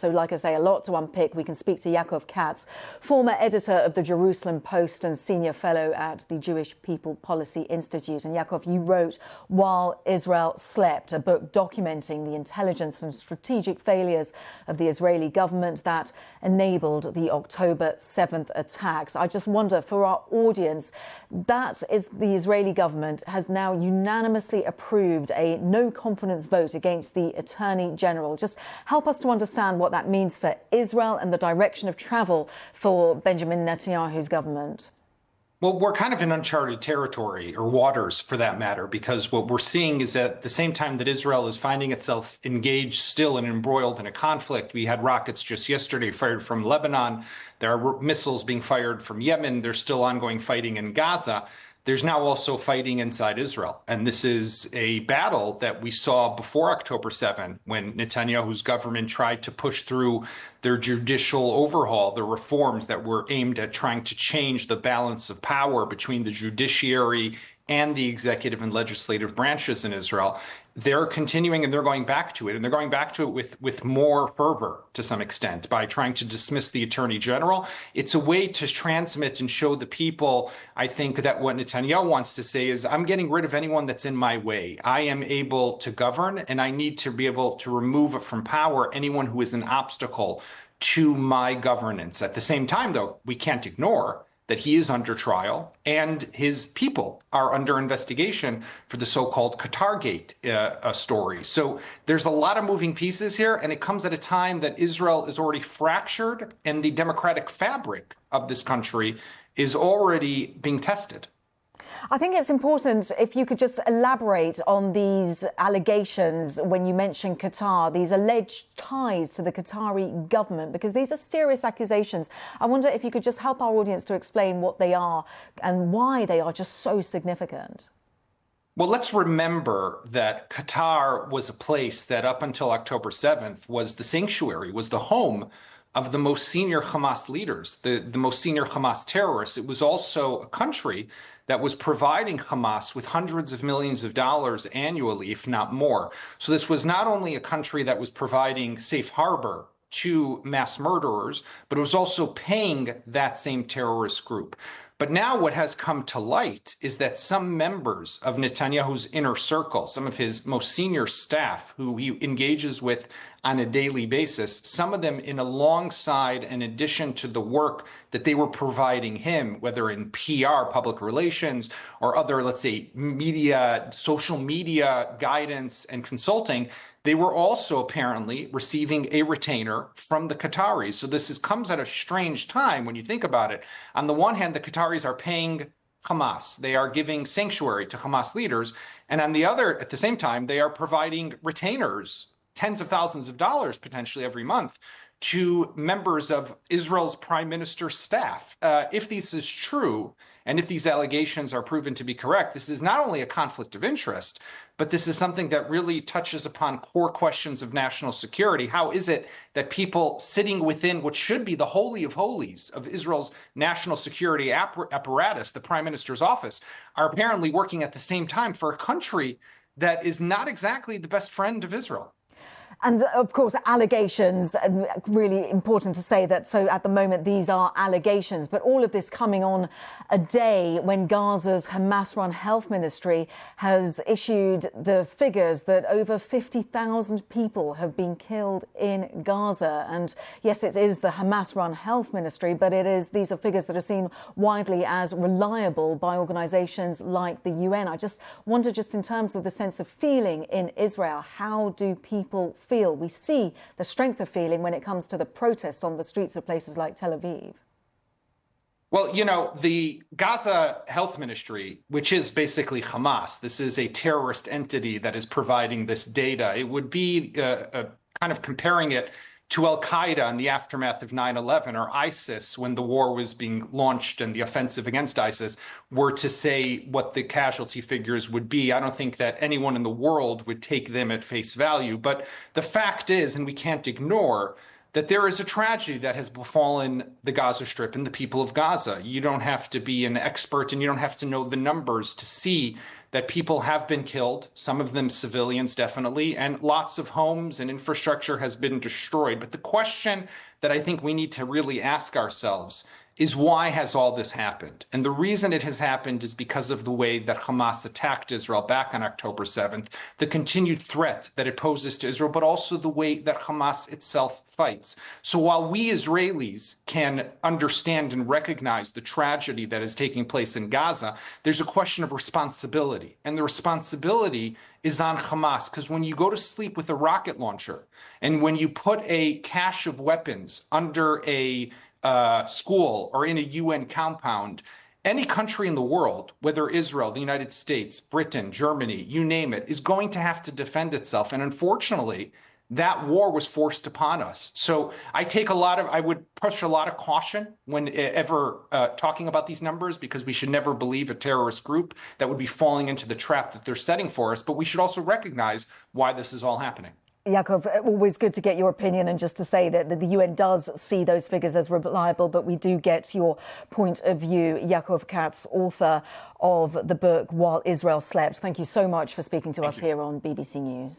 So, like I say, a lot to unpick. We can speak to Yaakov Katz, former editor of the Jerusalem Post and senior fellow at the Jewish People Policy Institute. And Yaakov, you wrote While Israel Slept, a book documenting the intelligence and strategic failures of the Israeli government that enabled the October 7th attacks. I just wonder, for our audience, that is the Israeli government has now unanimously approved a no-confidence vote against the Attorney General. Just help us to understand what that means for Israel and the direction of travel for Benjamin Netanyahu's government. Well, we're kind of in uncharted territory, or waters for that matter, because what we're seeing is at the same time that Israel is finding itself engaged still and embroiled in a conflict. We had rockets just yesterday fired from Lebanon. There are missiles being fired from Yemen. There's still ongoing fighting in Gaza. There's now also fighting inside Israel. And this is a battle that we saw before October 7, when Netanyahu's government tried to push through their judicial overhaul, the reforms that were aimed at trying to change the balance of power between the judiciary and the executive and legislative branches in Israel. They're continuing and they're going back to it. And they're going back to it with more fervor to some extent by trying to dismiss the attorney general. It's a way to transmit and show the people, I think, that what Netanyahu wants to say is, I'm getting rid of anyone that's in my way. I am able to govern, and I need to be able to remove from power anyone who is an obstacle to my governance. At the same time, though, we can't ignore that he is under trial and his people are under investigation for the so-called Qatargate story. So there's a lot of moving pieces here, and it comes at a time that Israel is already fractured and the democratic fabric of this country is already being tested. I think it's important if you could just elaborate on these allegations when you mention Qatar, these alleged ties to the Qatari government, because these are serious accusations. I wonder if you could just help our audience to explain what they are and why they are just so significant. Well, let's remember that Qatar was a place that up until October 7th was the sanctuary, was the home of the most senior Hamas leaders, the most senior Hamas terrorists. It was also a country that was providing Hamas with hundreds of millions of dollars annually, if not more. So this was not only a country that was providing safe harbor to mass murderers, but it was also paying that same terrorist group. But now what has come to light is that some members of Netanyahu's inner circle, some of his most senior staff who he engages with on a daily basis, some of them alongside, in addition to the work that they were providing him, whether in PR, public relations, or other, let's say, media, social media guidance and consulting, they were also apparently receiving a retainer from the Qataris. So this comes at a strange time when you think about it. On the one hand, the Qataris are paying Hamas. They are giving sanctuary to Hamas leaders. And on the other, at the same time, they are providing retainers, tens of thousands of dollars potentially every month, to members of Israel's prime minister's staff. If this is true, and if these allegations are proven to be correct, this is not only a conflict of interest, but this is something that really touches upon core questions of national security. How is it that people sitting within what should be the holy of holies of Israel's national security apparatus, the prime minister's office, are apparently working at the same time for a country that is not exactly the best friend of Israel? And of course, allegations, really important to say that. So at the moment, these are allegations, but all of this coming on a day when Gaza's Hamas-run health ministry has issued the figures that over 50,000 people have been killed in Gaza. And yes, it is the Hamas-run health ministry, but these are figures that are seen widely as reliable by organizations like the UN. I just wonder, just in terms of the sense of feeling in Israel, how do people feel? We see the strength of feeling when it comes to the protests on the streets of places like Tel Aviv. Well, you know, the Gaza Health Ministry, which is basically Hamas, this is a terrorist entity that is providing this data. It would be kind of comparing it to Al-Qaeda in the aftermath of 9/11, or ISIS when the war was being launched and the offensive against ISIS were to say what the casualty figures would be. I don't think that anyone in the world would take them at face value. But the fact is, and we can't ignore, that there is a tragedy that has befallen the Gaza Strip and the people of Gaza. You don't have to be an expert and you don't have to know the numbers to see that people have been killed, some of them civilians definitely, and lots of homes and infrastructure has been destroyed. But the question that I think we need to really ask ourselves is, why has all this happened? And the reason it has happened is because of the way that Hamas attacked Israel back on October 7th, the continued threat that it poses to Israel, but also the way that Hamas itself fights. So while we Israelis can understand and recognize the tragedy that is taking place in Gaza, there's a question of responsibility. And the responsibility is on Hamas, because when you go to sleep with a rocket launcher and when you put a cache of weapons under a school or in a UN compound, any country in the world, whether Israel, the United States, Britain, Germany, you name it, is going to have to defend itself. And unfortunately, that war was forced upon us. So I would push a lot of caution whenever talking about these numbers, because we should never believe a terrorist group that would be falling into the trap that they're setting for us. But we should also recognize why this is all happening. Yaakov, always good to get your opinion, and just to say that the UN does see those figures as reliable, but we do get your point of view. Yaakov Katz, author of the book While Israel Slept. Thank you so much for speaking to us here on BBC News.